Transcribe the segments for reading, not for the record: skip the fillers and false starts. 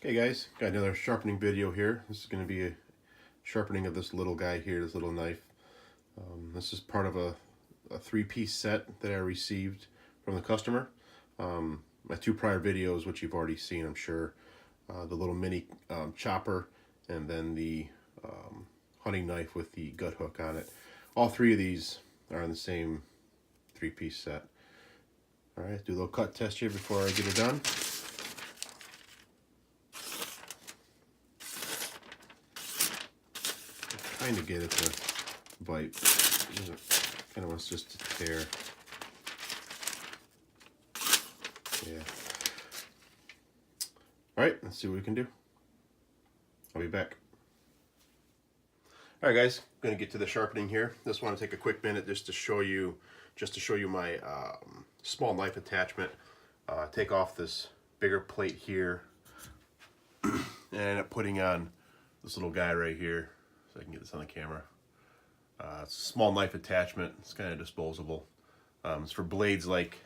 Okay guys, got another sharpening video here. This is going to be a sharpening of this little guy here, this little knife. This is part of a three-piece set that I received from the customer. My two prior videos, which you've already seen, I'm sure, the little mini chopper and then the hunting knife with the gut hook on it. All three of these are in the same three-piece set. Alright, do a little cut test here before I get it done. Trying to get it to bite. Kind of wants just to tear. Yeah. Alright, let's see what we can do. I'll be back. Alright guys, I'm going to get to the sharpening here. Just want to take a quick minute just to show you my small knife attachment. Take off this bigger plate here and end up putting on this little guy right here. So I can get this on the camera. It's a small knife attachment. It's kind of disposable. It's for blades like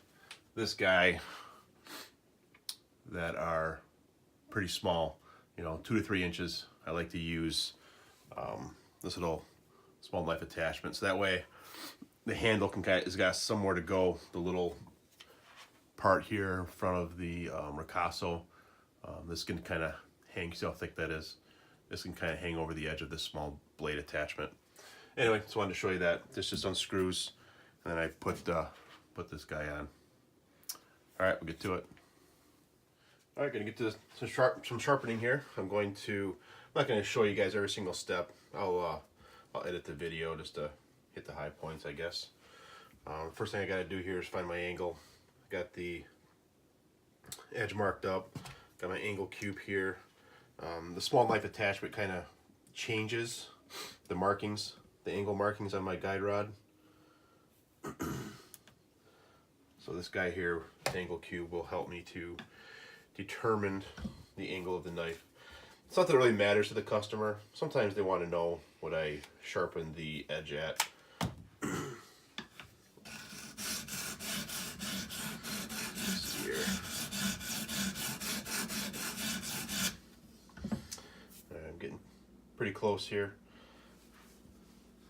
this guy that are pretty small, 2 to 3 inches. I like to use this little small knife attachment, so that way the handle has got somewhere to go. The little part here in front of the ricasso, this can kind of hang. See how thick that is? This can kind of hang over the edge of this small blade attachment. Anyway, just wanted to show you that. This just unscrews, and then I put this guy on. All right, we'll get to it. All right, gonna get to some sharpening here. I'm not going to show you guys every single step. I'll edit the video just to hit the high points, I guess. First thing I got to do here is find my angle. Got the edge marked up. Got my angle cube here. The small knife attachment kind of changes the markings, the angle markings on my guide rod. So this guy here, the angle cube, will help me to determine the angle of the knife. It's not that it really matters to the customer. Sometimes they want to know what I sharpen the edge at. I'm getting pretty close here.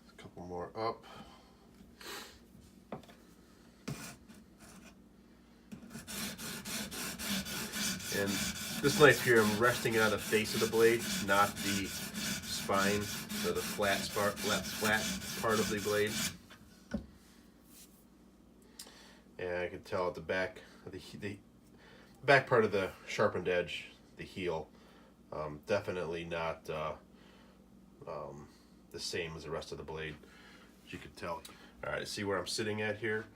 A couple more up. And this knife here, I'm resting it on the face of the blade, not the spine, so the flat part of the blade. And I can tell at the back, the back part of the sharpened edge, the heel, definitely not the same as the rest of the blade, as you can tell. All right, see where I'm sitting at here.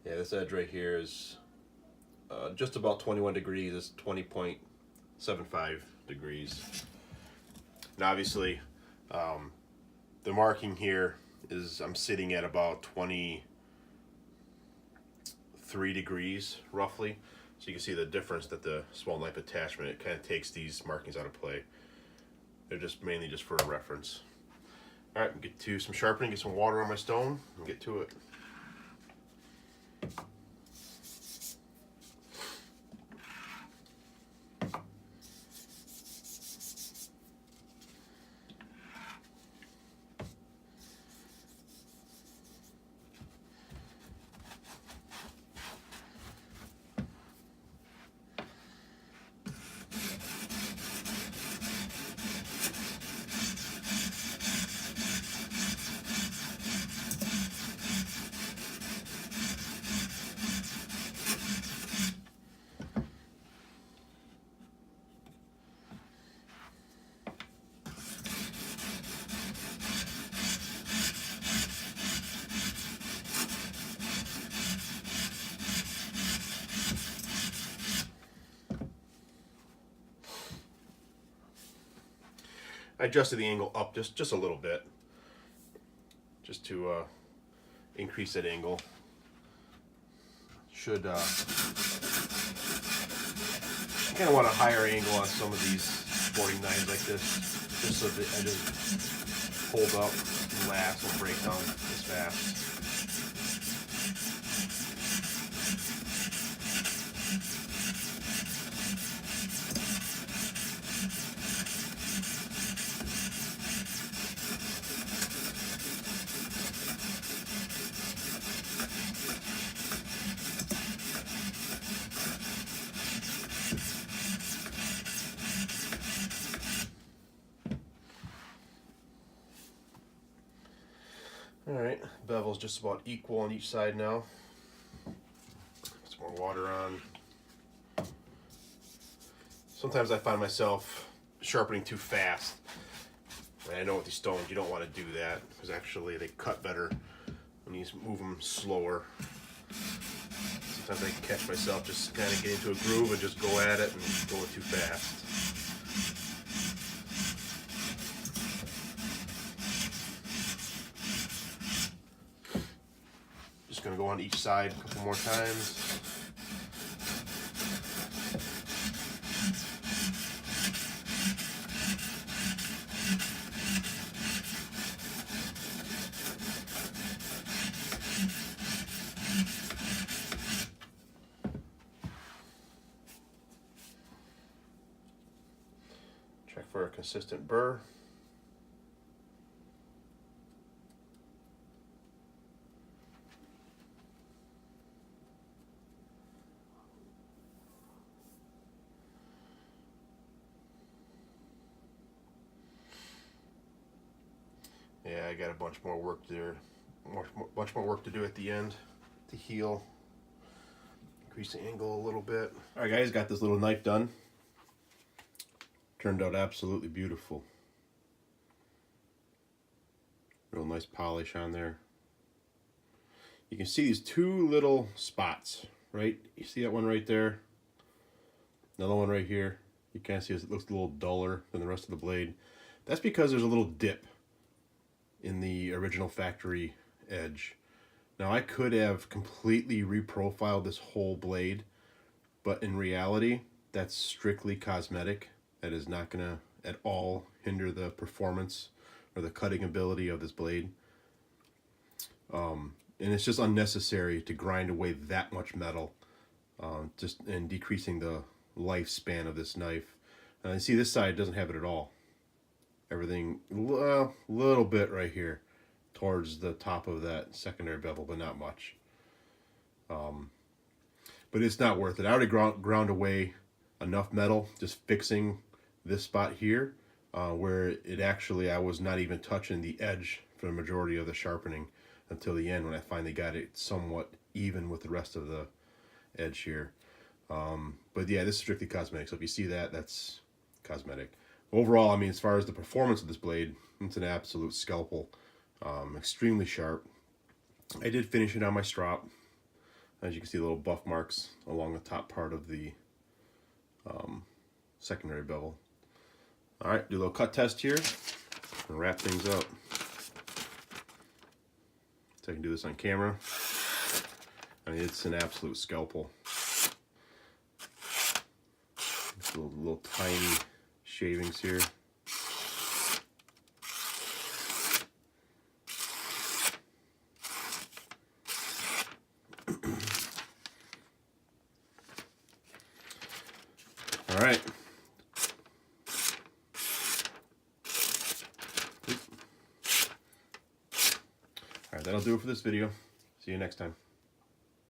Yeah, this edge right here is just about 21 degrees. It's 20.75 degrees. And obviously, the marking here is I'm sitting at about 23 degrees roughly. So you can see the difference that the small knife attachment, it kind of takes these markings out of play. They're just mainly just for a reference. All right, we'll get to some sharpening, get some water on my stone, and get to it. I adjusted the angle up just a little bit, just to increase that angle. Should kind of want a higher angle on some of these sporting knives like this, just so the edges hold up and last, won't break down as fast. bevel's just about equal on each side now. Put some more water on. Sometimes I find myself sharpening too fast. And I know with these stones you don't want to do that, because actually they cut better when you move them slower. Sometimes I catch myself just kind of get into a groove and just go at it and going too fast. Just going to go on each side a couple more times. Check for a consistent burr. Yeah, I got a bunch more work there. Bunch more work to do at the end to heal. Increase the angle a little bit. All right, guys, got this little knife done. Turned out absolutely beautiful. Real nice polish on there. You can see these two little spots, right? You see that one right there? Another one right here. You kind of see it looks a little duller than the rest of the blade. That's because there's a little dip in the original factory edge. Now I could have completely reprofiled this whole blade, but in reality, that's strictly cosmetic. That is not going to at all hinder the performance or the cutting ability of this blade. And it's just unnecessary to grind away that much metal, just and decreasing the lifespan of this knife. You see this side doesn't have it at all. Everything a little bit right here towards the top of that secondary bevel, but not much. But it's not worth it. I already ground away enough metal just fixing this spot here, where it actually, I was not even touching the edge for the majority of the sharpening until the end when I finally got it somewhat even with the rest of the edge here. But yeah, this is strictly cosmetic, so if you see that, that's cosmetic. Overall, I mean, as far as the performance of this blade, it's an absolute scalpel. Extremely sharp. I did finish it on my strop. As you can see, little buff marks along the top part of the secondary bevel. All right, do a little cut test here and wrap things up. So I can do this on camera. I mean, it's an absolute scalpel. Little tiny shavings here. All right. All right, that'll do it for this video. See you next time.